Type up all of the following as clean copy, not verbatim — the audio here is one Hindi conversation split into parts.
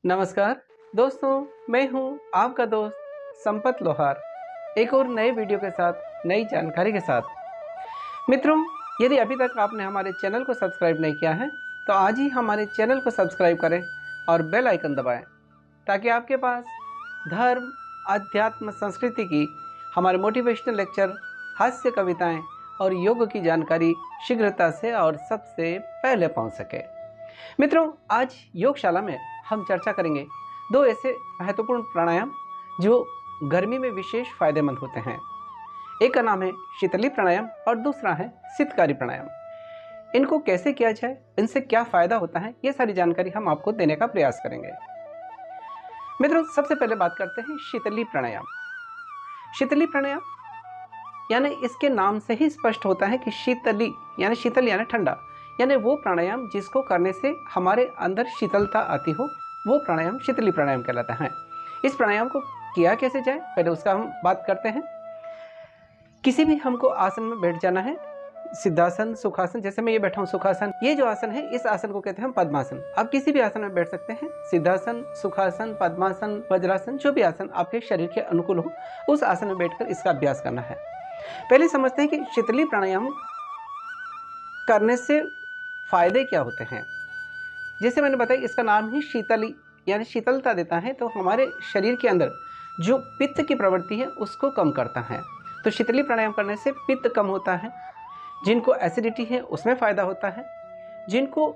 नमस्कार दोस्तों, मैं हूं आपका दोस्त संपत लोहार, एक और नए वीडियो के साथ नई जानकारी के साथ। मित्रों, यदि अभी तक आपने हमारे चैनल को सब्सक्राइब नहीं किया है तो आज ही हमारे चैनल को सब्सक्राइब करें और बेल आइकन दबाएं ताकि आपके पास धर्म, अध्यात्म, संस्कृति की हमारे मोटिवेशनल लेक्चर, हास्य कविताएं और योग की जानकारी शीघ्रता से और सबसे पहले पहुंच सके। मित्रों, आज योगशाला में हम चर्चा करेंगे दो ऐसे महत्वपूर्ण प्राणायाम जो गर्मी में विशेष फायदेमंद होते हैं। एक का नाम है शीतली प्राणायाम और दूसरा है शीतकारी प्राणायाम। इनको कैसे किया जाए, इनसे क्या फायदा होता है, ये सारी जानकारी हम आपको देने का प्रयास करेंगे। मित्रों, सबसे पहले बात करते हैं शीतली प्राणायाम। शीतली प्राणायाम यानी इसके नाम से ही स्पष्ट होता है कि शीतली यानी शीतल यानी ठंडा, यानी वो प्राणायाम जिसको करने से हमारे अंदर शीतलता आती हो, वो प्राणायाम शीतली प्राणायाम कहलाता है। इस प्राणायाम को किया कैसे जाए, पहले उसका हम बात करते हैं। किसी भी हमको आसन में बैठ जाना है, सिद्धासन, सुखासन। जैसे मैं ये बैठा हूँ सुखासन, ये जो आसन है इस आसन को कहते हैं पद्मासन। आप किसी भी आसन में बैठ सकते हैं, सिद्धासन, सुखासन, पद्मासन, वज्रासन, जो भी आसन आपके शरीर के अनुकूल हो उस आसन में बैठकर इसका अभ्यास करना है। पहले समझते हैं कि शीतली प्राणायाम करने से फायदे क्या होते हैं। जैसे मैंने बताया, इसका नाम ही शीतली यानी शीतलता देता है, तो हमारे शरीर के अंदर जो पित्त की प्रवृत्ति है उसको कम करता है। तो शीतली प्राणायाम करने से पित्त कम होता है। जिनको एसिडिटी है उसमें फ़ायदा होता है। जिनको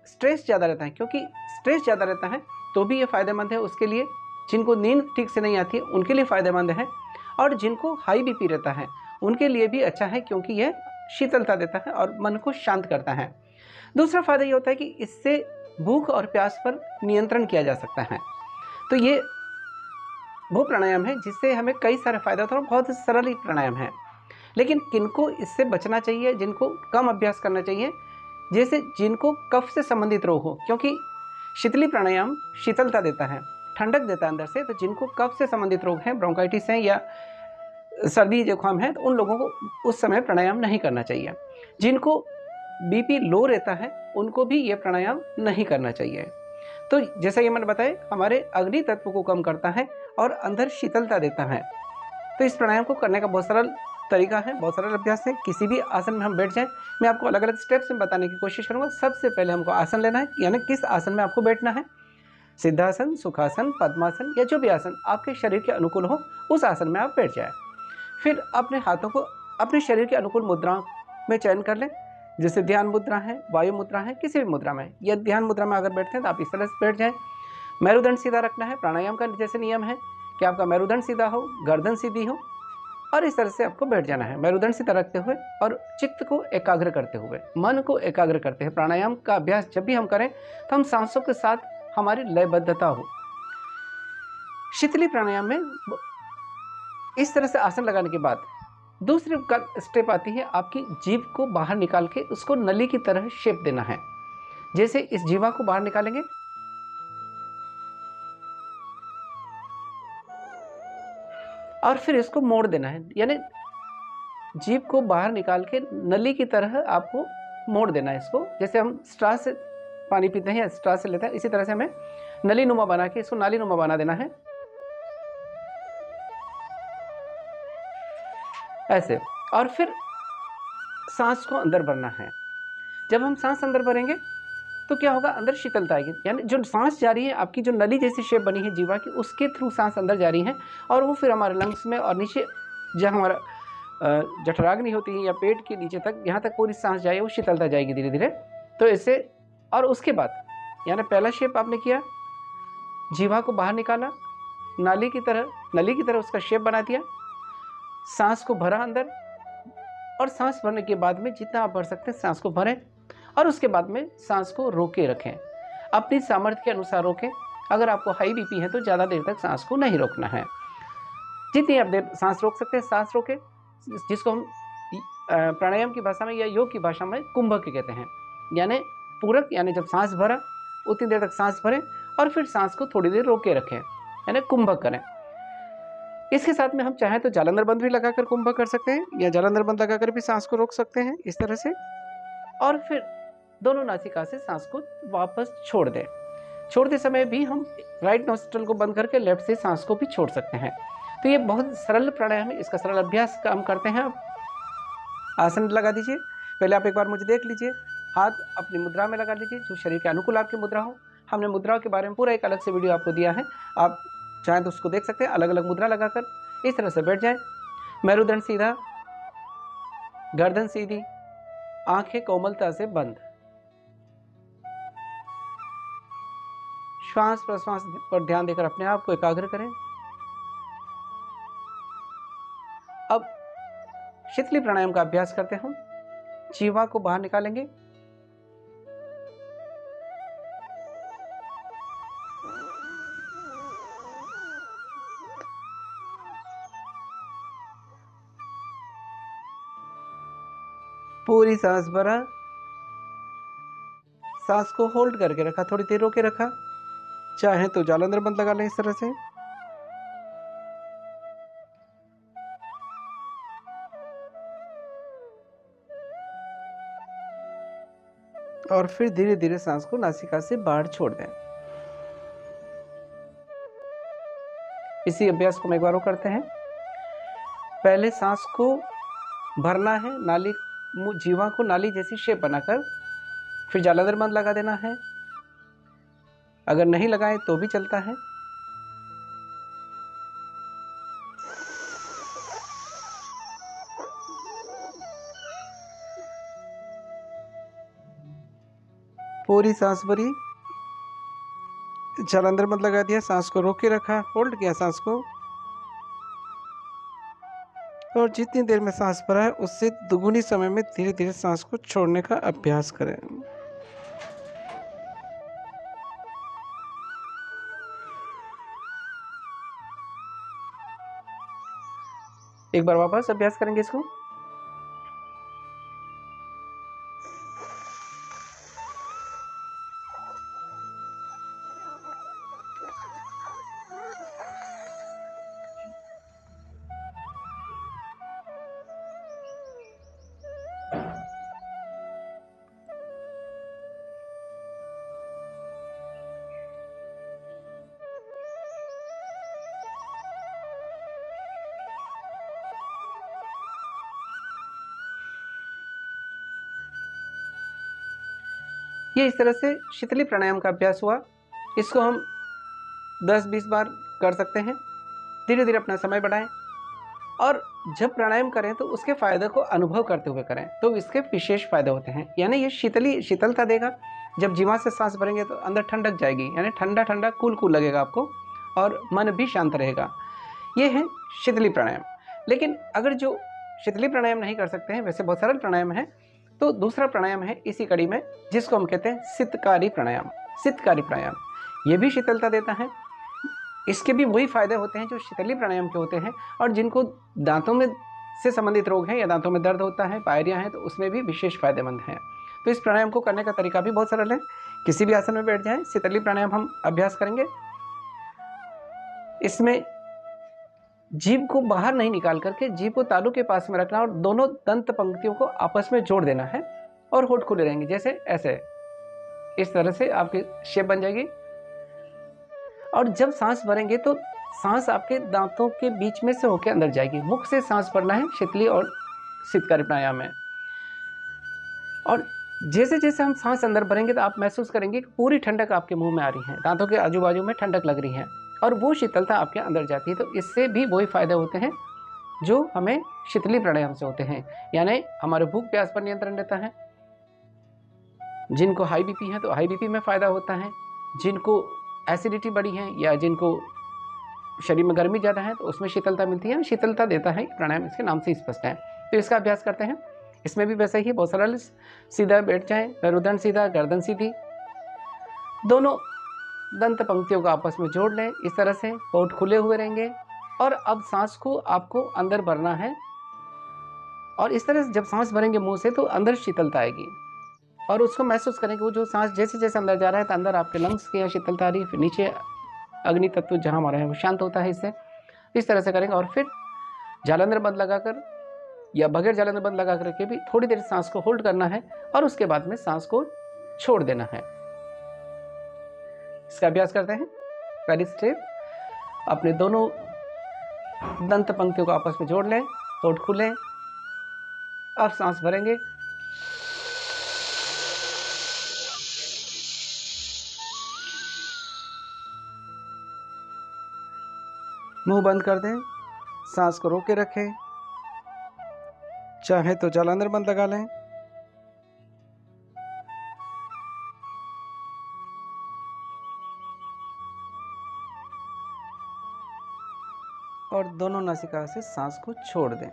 स्ट्रेस ज़्यादा रहता है, क्योंकि स्ट्रेस ज़्यादा रहता है तो भी ये फ़ायदेमंद है उसके लिए। जिनको नींद ठीक से नहीं आती है उनके लिए फ़ायदेमंद है, और जिनको हाई बीपी रहता है उनके लिए भी अच्छा है, क्योंकि यह शीतलता देता है और मन को शांत करता है। दूसरा फायदा ये होता है कि इससे भूख और प्यास पर नियंत्रण किया जा सकता है। तो ये वो प्राणायाम है जिससे हमें कई सारे फायदे होते हैं और बहुत सरल ही प्राणायाम है। लेकिन किनको इससे बचना चाहिए, जिनको कम अभ्यास करना चाहिए, जैसे जिनको कफ से संबंधित रोग हो, क्योंकि शीतली प्राणायाम शीतलता देता है, ठंडक देता है अंदर से। तो जिनको कफ से संबंधित रोग हैं, ब्रोंकाइटिस हैं या सर्दी जुकाम है, तो उन लोगों को उस समय प्राणायाम नहीं करना चाहिए। जिनको बीपी लो रहता है उनको भी ये प्राणायाम नहीं करना चाहिए। तो जैसा कि मैंने बताया, हमारे अग्नि तत्व को कम करता है और अंदर शीतलता देता है। तो इस प्राणायाम को करने का बहुत सरल तरीका है, बहुत सरल अभ्यास है। किसी भी आसन में हम बैठ जाएं, मैं आपको अलग अलग स्टेप्स में बताने की कोशिश करूंगा। सबसे पहले हमको आसन लेना है, यानी किस आसन में आपको बैठना है। सिद्धासन, सुखासन, पद्मासन या जो भी आसन आपके शरीर के अनुकूल हो उस आसन में आप बैठ जाए। फिर अपने हाथों को अपने शरीर के अनुकूल मुद्राओं में चयन कर लें। जैसे ध्यान मुद्रा है, वायु मुद्रा है, किसी भी मुद्रा में। या ध्यान मुद्रा में अगर बैठते हैं तो आप इस तरह से बैठ जाएं। मेरुदंड सीधा रखना है। प्राणायाम का जैसे नियम है कि आपका मेरुदंड सीधा हो, गर्दन सीधी हो, और इस तरह से आपको बैठ जाना है, मेरुदंड सीधा रखते हुए और चित्त को एकाग्र करते हुए, मन को एकाग्र करते हुए। प्राणायाम का अभ्यास जब भी हम करें तो हम सांसों के साथ हमारी लयबद्धता हो। शीतली प्राणायाम में इस तरह से आसन लगाने के बाद दूसरी स्टेप आती है, आपकी जीभ को बाहर निकाल के उसको नली की तरह शेप देना है। जैसे इस जीवा को बाहर निकालेंगे और फिर इसको मोड़ देना है, यानी जीभ को बाहर निकाल के नली की तरह आपको मोड़ देना है इसको। जैसे हम स्ट्रा से पानी पीते हैं या स्ट्रा से लेते हैं, इसी तरह से हमें नली नुमा बना के इसको नाली नुमा बना देना है, ऐसे। और फिर सांस को अंदर भरना है। जब हम सांस अंदर भरेंगे तो क्या होगा, अंदर शीतलता आएगी, यानी जो सांस जा रही है, आपकी जो नली जैसी शेप बनी है जीवा की, उसके थ्रू सांस अंदर जा रही है, और वो फिर हमारे लंग्स में और नीचे जहाँ हमारा जठराग्नि होती है या पेट के नीचे तक, यहाँ तक पूरी सांस जाए, वो शीतलता जाएगी धीरे धीरे। तो ऐसे, और उसके बाद यानी पहला शेप आपने किया, जीवा को बाहर निकाला, नली की तरह उसका शेप बना दिया, सांस को भरा अंदर, और सांस भरने के बाद में जितना आप भर सकते हैं सांस को भरें, और उसके बाद में सांस को रोके रखें, अपनी सामर्थ्य के अनुसार रोकें। अगर आपको हाई बीपी है तो ज़्यादा देर तक सांस को नहीं रोकना है, जितनी आप देर सांस रोक सकते हैं सांस रोकें, जिसको हम प्राणायाम की भाषा में या योग की भाषा में कुंभक कहते हैं। यानी पूरक, यानी जब सांस भरा उतनी देर तक सांस भरें और फिर सांस को थोड़ी देर रोके रखें, यानी कुंभक करें। इसके साथ में हम चाहें तो जालंधर बंद भी लगाकर कुंभक कर सकते हैं, या जालंधर बंद लगाकर भी सांस को रोक सकते हैं इस तरह से, और फिर दोनों नासिका से सांस को वापस छोड़ दें। छोड़ते समय भी हम राइट नोस्ट्रल को बंद करके लेफ्ट से सांस को भी छोड़ सकते हैं। तो ये बहुत सरल प्राणायाम है, इसका सरल अभ्यास हम करते हैं। आप आसन लगा दीजिए। पहले आप एक बार मुझे देख लीजिए, हाथ अपनी मुद्रा में लगा लीजिए जो शरीर के अनुकूल आपकी मुद्रा हो। हमने मुद्राओं के बारे में पूरा एक अलग से वीडियो आपको दिया है, आप चाहें तो उसको देख सकते हैं। अलग अलग मुद्रा लगाकर इस तरह से बैठ जाएं। मेरुदंड सीधा, गर्दन सीधी, आंखें कोमलता से बंद। श्वास प्रश्वास पर ध्यान देकर अपने आप को एकाग्र करें। अब शीतली प्राणायाम का अभ्यास करते हैं। हम जीवा को बाहर निकालेंगे। पूरी सांस भरा, सांस को होल्ड करके रखा, थोड़ी देर रोके रखा। चाहे तो जालंधर बंद लगा लें इस तरह से। और फिर धीरे धीरे सांस को नासिका से बाहर छोड़ दें। इसी अभ्यास को हम एक बार और करते हैं। पहले सांस को भरना है, नाली जीवा को नाली जैसी शेप बनाकर, फिर जालंधर बंद लगा देना है। अगर नहीं लगाए तो भी चलता है। पूरी सांस भरी, जालंधर बंद लगा दिया, सांस को रोके रखा, होल्ड किया सांस को, और जितनी देर में सांस भरा है उससे दुगुनी समय में धीरे धीरे सांस को छोड़ने का अभ्यास करें। एक बार वापस अभ्यास करेंगे इसको। ये इस तरह से शीतली प्राणायाम का अभ्यास हुआ। इसको हम 10-20 बार कर सकते हैं। धीरे धीरे अपना समय बढ़ाएं और जब प्राणायाम करें तो उसके फायदे को अनुभव करते हुए करें, तो इसके विशेष फायदे होते हैं। यानी ये शीतलता देगा। जब जीवा से सांस भरेंगे तो अंदर ठंडक जाएगी, यानी ठंडा ठंडा कूल कूल लगेगा आपको, और मन भी शांत रहेगा। ये है शीतली प्राणायाम। लेकिन अगर जो शीतली प्राणायाम नहीं कर सकते हैं, वैसे बहुत सरल प्राणायाम है, तो दूसरा प्राणायाम है इसी कड़ी में, जिसको हम कहते हैं शीतकारी प्राणायाम। शीतकारी प्राणायाम ये भी शीतलता देता है। इसके भी वही फायदे होते हैं जो शीतली प्राणायाम के होते हैं। और जिनको दांतों में से संबंधित रोग हैं या दांतों में दर्द होता है, पायरियां हैं, तो उसमें भी विशेष फायदेमंद हैं। तो इस प्राणायाम को करने का तरीका भी बहुत सरल है। किसी भी आसन में बैठ जाएं, शीतली प्राणायाम हम अभ्यास करेंगे। इसमें जीभ को बाहर नहीं निकाल करके जीभ को तालू के पास में रखना और दोनों दंत पंक्तियों को आपस में जोड़ देना है, और होठ खुले रहेंगे जैसे ऐसे। इस तरह से आपकी शेप बन जाएगी। और जब सांस भरेंगे तो सांस आपके दांतों के बीच में से होकर अंदर जाएगी। मुख से सांस भरना है शीतली और शीतकारी प्राणायाम में। और जैसे जैसे हम सांस अंदर भरेंगे तो आप महसूस करेंगे कि पूरी ठंडक आपके मुंह में आ रही है, दांतों के आजू बाजू में ठंडक लग रही है, और वो शीतलता आपके अंदर जाती है। तो इससे भी वही फायदे होते हैं जो हमें शीतली प्राणायाम से होते हैं। यानी हमारे भूख प्यास पर नियंत्रण रहता है। जिनको हाई बीपी है तो हाई बीपी में फ़ायदा होता है। जिनको एसिडिटी बढ़ी है या जिनको शरीर में गर्मी ज़्यादा है तो उसमें शीतलता मिलती है। शीतलता देता है प्राणायाम, इसके नाम से स्पष्ट है। तो इसका अभ्यास करते हैं। इसमें भी वैसा ही बहुत सरल, सीधा बैठ जाएं, मेरुदंड सीधा, गर्दन सीधी, दोनों दंत पंक्तियों को आपस में जोड़ लें। इस तरह से होठ खुले हुए रहेंगे। और अब सांस को आपको अंदर भरना है, और इस तरह से जब सांस भरेंगे मुंह से तो अंदर शीतलता आएगी, और उसको महसूस करें कि वो जो सांस जैसे जैसे अंदर जा रहा है तो अंदर आपके लंग्स की यहाँ शीतलता आ रही है, फिर नीचे अग्नि तत्व जहाँ हमारा है वो शांत होता है। इससे इस तरह से करेंगे। और फिर जालंधर बंद लगाकर या बगैर जालंधर बंद लगा करके भी थोड़ी देर सांस को होल्ड करना है, और उसके बाद में सांस को छोड़ देना है। इसका अभ्यास करते हैं। पहली स्टेप, अपने दोनों दंत पंक्तियों को आपस में जोड़ लें, होठ खुलें, अब सांस भरेंगे, मुंह बंद कर दें, सांस को रोक के रखें, चाहे तो जलांधर बंद लगा लें। और दोनों नासिका से सांस को छोड़ दें।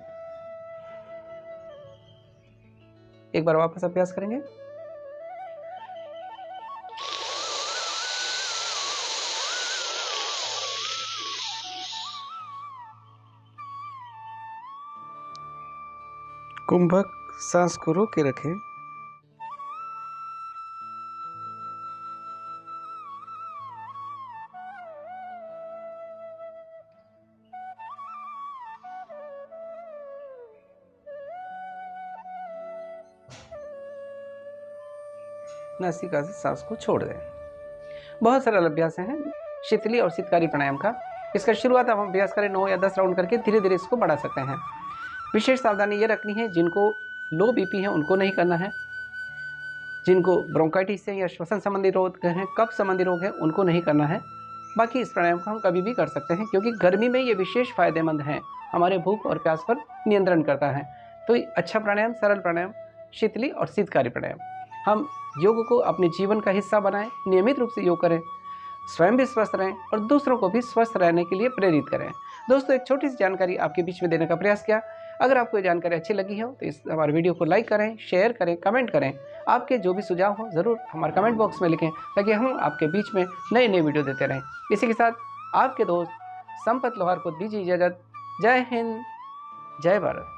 एक बार वापस अभ्यास करेंगे। कुंभक, सांस को रोक के रखें, नासिका से सांस को छोड़ दें। बहुत सरल अभ्यास है शीतली और शीतकारी प्राणायाम का। इसका शुरुआत हम अभ्यास करें 9 या 10 राउंड करके, धीरे धीरे इसको बढ़ा सकते हैं। विशेष सावधानी ये रखनी है, जिनको लो बीपी है उनको नहीं करना है, जिनको ब्रोंकाइटिस है या श्वसन संबंधी रोग हैं, कफ संबंधी रोग है, उनको नहीं करना है। बाकी इस प्राणायाम को हम कभी भी कर सकते हैं, क्योंकि गर्मी में ये विशेष फायदेमंद है, हमारे भूख और प्यास पर नियंत्रण करता है। तो अच्छा प्राणायाम, सरल प्राणायाम, शीतली और शीतकारी प्राणायाम। हम योग को अपने जीवन का हिस्सा बनाएं, नियमित रूप से योग करें, स्वयं भी स्वस्थ रहें और दूसरों को भी स्वस्थ रहने के लिए प्रेरित करें। दोस्तों, एक छोटी सी जानकारी आपके बीच में देने का प्रयास किया। अगर आपको ये जानकारी अच्छी लगी हो तो इस हमारे वीडियो को लाइक करें, शेयर करें, कमेंट करें। आपके जो भी सुझाव हो ज़रूर हमारे कमेंट बॉक्स में लिखें, ताकि हम आपके बीच में नए नए वीडियो देते रहें। इसी के साथ आपके दोस्त संपत लोहार को दीजिए इजाज़त। जय हिंद, जय भारत।